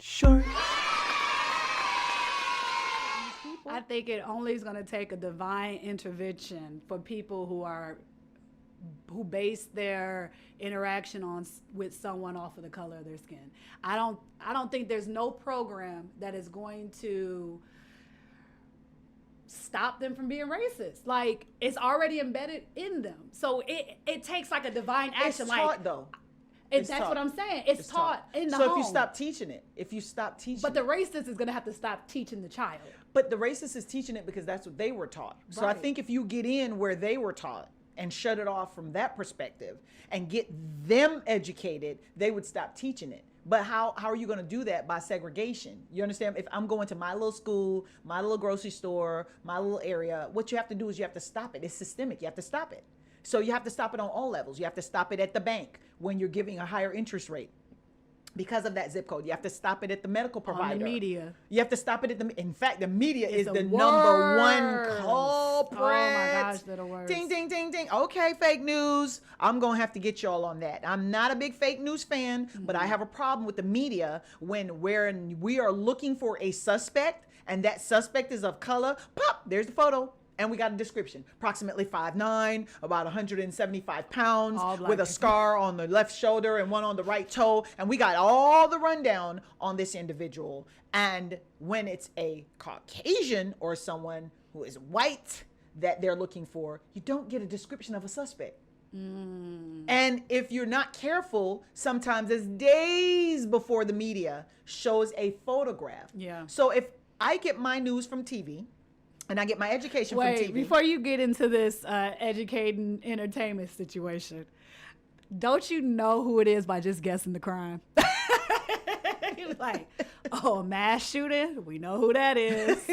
short. I think it only is going to take a divine intervention for people who base their interaction with someone off of the color of their skin. I don't think there's no program that is going to stop them from being racist. Like, it's already embedded in them. So it takes like a divine action. It's like, taught though. That's what I'm saying. It's taught in the home. So if you stop teaching it, but the racist is going to have to stop teaching the child. But the racist is teaching it because that's what they were taught. So I think if you get in where they were taught and shut it off from that perspective and get them educated, they would stop teaching it. But how are you going to do that? By segregation. You understand? If I'm going to my little school, my little grocery store, my little area, what you have to do is you have to stop it. It's systemic. You have to stop it. So you have to stop it on all levels. You have to stop it at the bank when you're giving a higher interest rate because of that zip code. You have to stop it at the medical provider. On the media. You have to stop it at in fact, the media is the number one culprit. Oh my gosh, they're the worst. Ding, ding, ding, ding. Okay, fake news. I'm going to have to get y'all on that. I'm not a big fake news fan, but I have a problem with the media when we are looking for a suspect and that suspect is of color. Pop, there's the photo. And we got a description, approximately 5'9", about 175 pounds, with a scar on the left shoulder and one on the right toe. And we got all the rundown on this individual. And when it's a Caucasian or someone who is white that they're looking for, you don't get a description of a suspect. And if you're not careful, sometimes it's days before the media shows a photograph. Yeah. So if I get my news from TV, and I get my education from TV. Before you get into this educating entertainment situation, don't you know who it is by just guessing the crime? You're like, oh, mass shooting, we know who that is.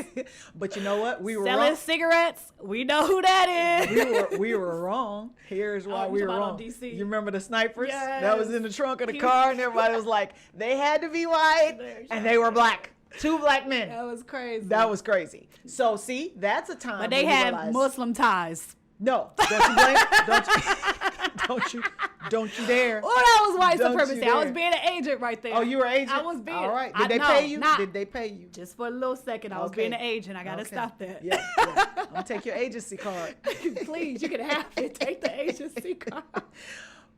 But you know what? We were selling wrong. Cigarettes, we know who that is. We were wrong. Here's why we were wrong. DC. You remember the snipers? Yes. That was in the trunk of the car, and everybody was like, they had to be white, and they were black. 2 black men. That was crazy. That was crazy. So see, that's a time. But they had Muslim ties. No, don't you blame? Don't you dare. Oh, that was white supremacy. I was being an agent right there. Oh, you were an agent? I was being. All right. Did they pay you? Did they pay you? Just for a little second. I was being an agent. I got to stop that. Yeah. I'm going to take your agency card. Please, you can have it. Take the agency card.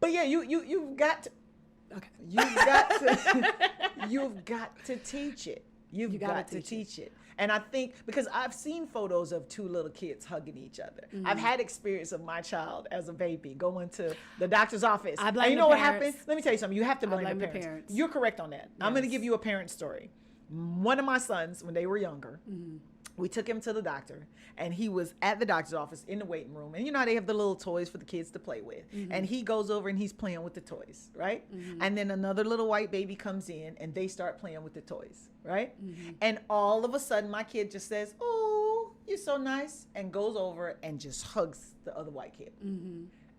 But yeah, you've got to. Okay. You've got to teach it. You've got to teach it. And I think, because I've seen photos of 2 little kids hugging each other. I've had experience of my child as a baby going to the doctor's office. I blame and you know the what happened? Let me tell you something. You have to blame the parents. You're correct on that. Yes. I'm going to give you a parent story. One of my sons, when they were younger, we took him to the doctor, and he was at the doctor's office in the waiting room. And you know how they have the little toys for the kids to play with. And he goes over and he's playing with the toys, right? And then another little white baby comes in and they start playing with the toys, right? And all of a sudden my kid just says, "Oh, you're so nice," and goes over and just hugs the other white kid.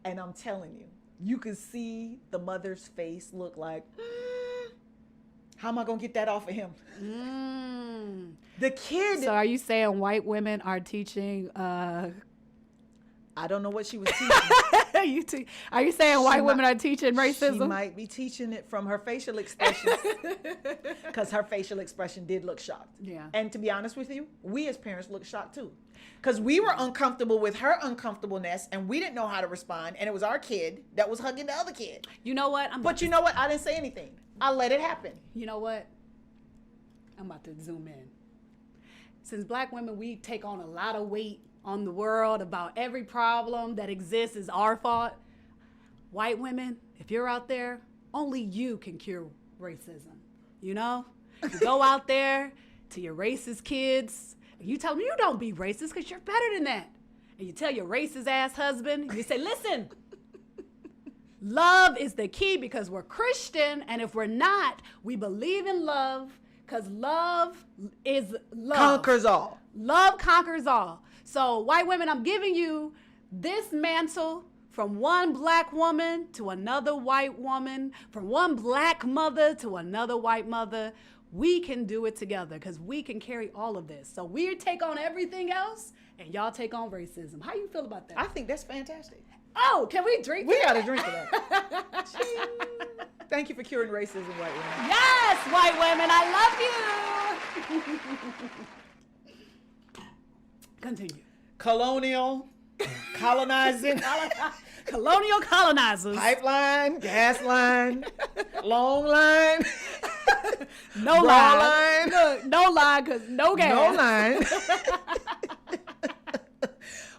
And I'm telling you, you can see the mother's face look like, how am I going to get that off of him? The kid. So are you saying white women are teaching? I don't know what she was teaching. Are you saying white women are teaching racism? She might be teaching it from her facial expressions, because her facial expression did look shocked. Yeah. And to be honest with you, we as parents looked shocked too, because we were uncomfortable with her uncomfortableness, and we didn't know how to respond. And it was our kid that was hugging the other kid. You know what? But you know what? I didn't say anything. I let it happen. You know what? I'm about to zoom in. Since black women, we take on a lot of weight on the world about every problem that exists is our fault. White women, if you're out there, only you can cure racism. You know? You go out there to your racist kids, and you tell them you don't be racist because you're better than that. And you tell your racist ass husband, you say, listen, love is the key because we're Christian, and if we're not, we believe in love because love is love. Conquers all. Love conquers all. So white women, I'm giving you this mantle from one black woman to another white woman, from one black mother to another white mother. We can do it together because we can carry all of this. So we take on everything else and y'all take on racism. How you feel about that? I think that's fantastic. Oh, can we drink? We got to drink to that. Thank you for curing racism, white women. Yes, white women, I love you. Continue. Colonial, colonizing, Colonial colonizers. pipeline, gas line, long line, No broad line. line, Look, no line, because no gas. no line.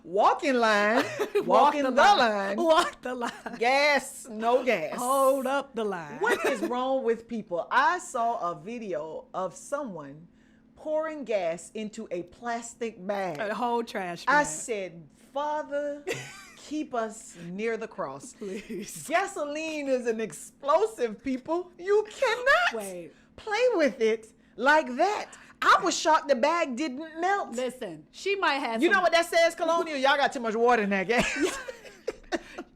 Walking line, walking the line. Walk the line. Gas, no gas. Hold up the line. What is wrong with people? I saw a video of someone pouring gas into a plastic bag. A whole trash I bag. said, Father, keep us near the cross. Please. Gasoline is an explosive, people. You cannot Wait. play with it like that. I was shocked the bag didn't melt. Listen, she might have You some, know what that says, Colonial? Y'all got too much water in that gas.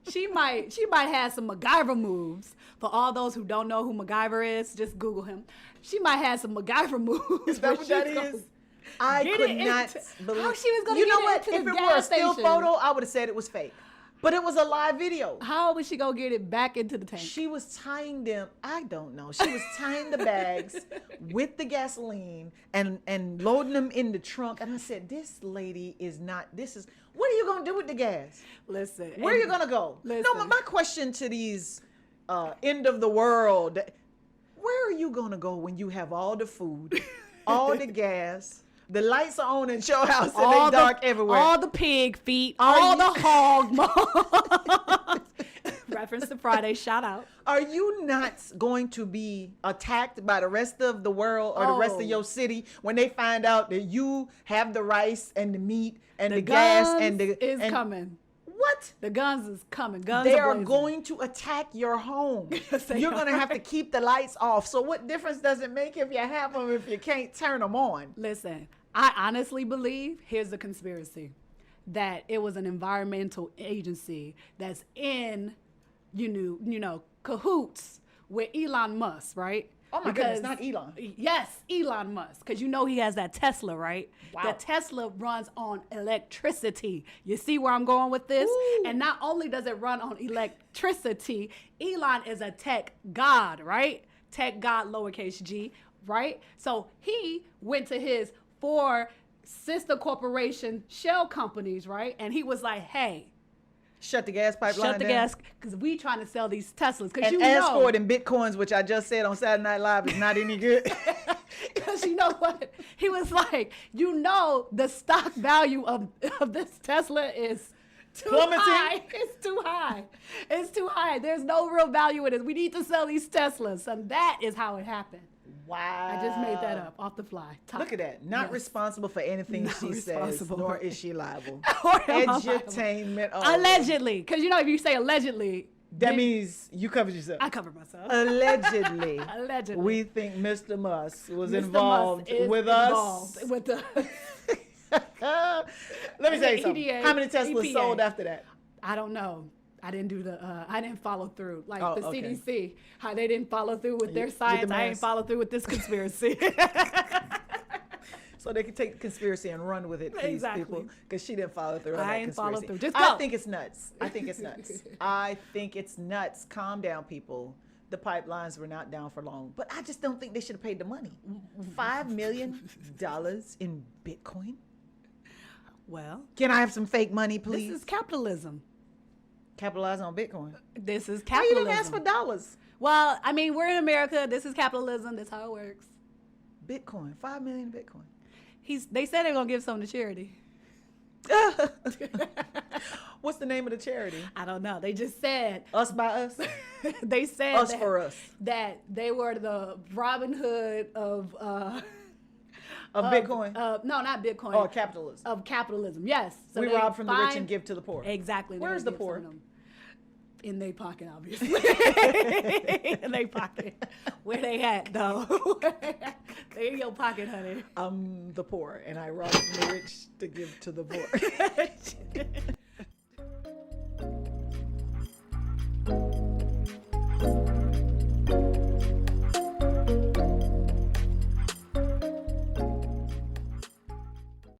she might have some MacGyver moves. For all those who don't know who MacGyver is, just Google him. She might have some MacGyver moves. Is that what that is? I could not believe. How she was gonna you get know what? it into If the it were a gas still station? photo, I would have said it was fake. But it was a live video. How was she gonna get it back into the tank? She was tying them. I don't know. She was tying the bags with the gasoline and loading them in the trunk. And I said, "This lady is not. This is. What are you gonna do with the gas? Listen. Where are you gonna go? Listen. No, my question to these end of the world. Where are you gonna go when you have all the food, all the gas, the lights are on in your house and they dark everywhere? All the pig feet, Are all you- the hog moths. Reference to Friday, shout out. Are you not going to be attacked by the rest of the world or the rest of Oh. your city when they find out that you have the rice and the meat and the, The gas guns and the is and coming. What? The guns is coming. Guns They are are blazing. going to attack your home. Yes, they You're going to are. have to keep the lights off. So what difference does it make if you have them if you can't turn them on? Listen, I honestly believe, here's the conspiracy, that it was an environmental agency that's in, you know, cahoots with Elon Musk, right? Oh my goodness, not Elon. Yes, Elon Musk, because you know he has that Tesla, right? Wow. The Tesla runs on electricity. You see where I'm going with this? Ooh. And not only does it run on electricity, Elon is a tech god, right? Tech god, lowercase g, right? So he went to his 4 sister corporation shell companies, right? And he was like, hey, Shut the gas pipeline shut the down. gas, because we trying to sell these Teslas. Because And you ask know, for it in Bitcoins, which I just said on Saturday Night Live is not any good. because you know what? He was like, you know, the stock value of this Tesla is too Plummeting. high. It's too high. It's too high. There's no real value in it. We need to sell these Teslas. And that is how it happened. Wow. I just made that up off the fly. Look at that. Not Yes. responsible for anything Not she says, responsible. nor is she liable. Or am I liable? Edutainment. only. Allegedly. Because, you know, if you say allegedly, That then means you covered yourself. I cover myself. Allegedly. Allegedly. We think Mr. Musk was Mr. involved Musk is with involved us. with the Let me tell you The something. EDA, How many Teslas EPA. sold after that? I don't know. I didn't do the. I didn't follow through like Oh, the okay. CDC. How they didn't follow through with their With the science. I ain't mask. follow through with this conspiracy. So they can take the conspiracy and run with it, please, Exactly. people. Because she didn't follow through on I that ain't conspiracy. followed through. Just I go. think it's nuts. I think it's nuts. I think it's nuts. Calm down, people. The pipelines were not down for long. But I just don't think they should have paid the money. $5 million in Bitcoin? Well, Can I have some fake money, please? this is capitalism. Capitalize on Bitcoin. This is Why you capitalism. didn't ask for dollars? Well, I mean, we're in America. This is capitalism. That's how it works. Bitcoin. 5 million Bitcoin. They said they're gonna give some to charity. What's the name of the charity? I don't know. They just said Us by us? they said Us that, for us. that they were the Robin Hood of Bitcoin? No, not Bitcoin. Or capitalism. Of capitalism. Yes. So We they rob from the rich find- and give to the poor. Exactly. They're Where's gonna the give some poor? of them. In their pocket, obviously. In their pocket. Where they at, though? They in your pocket, honey. I'm the poor, and I rob from the rich to give to the poor.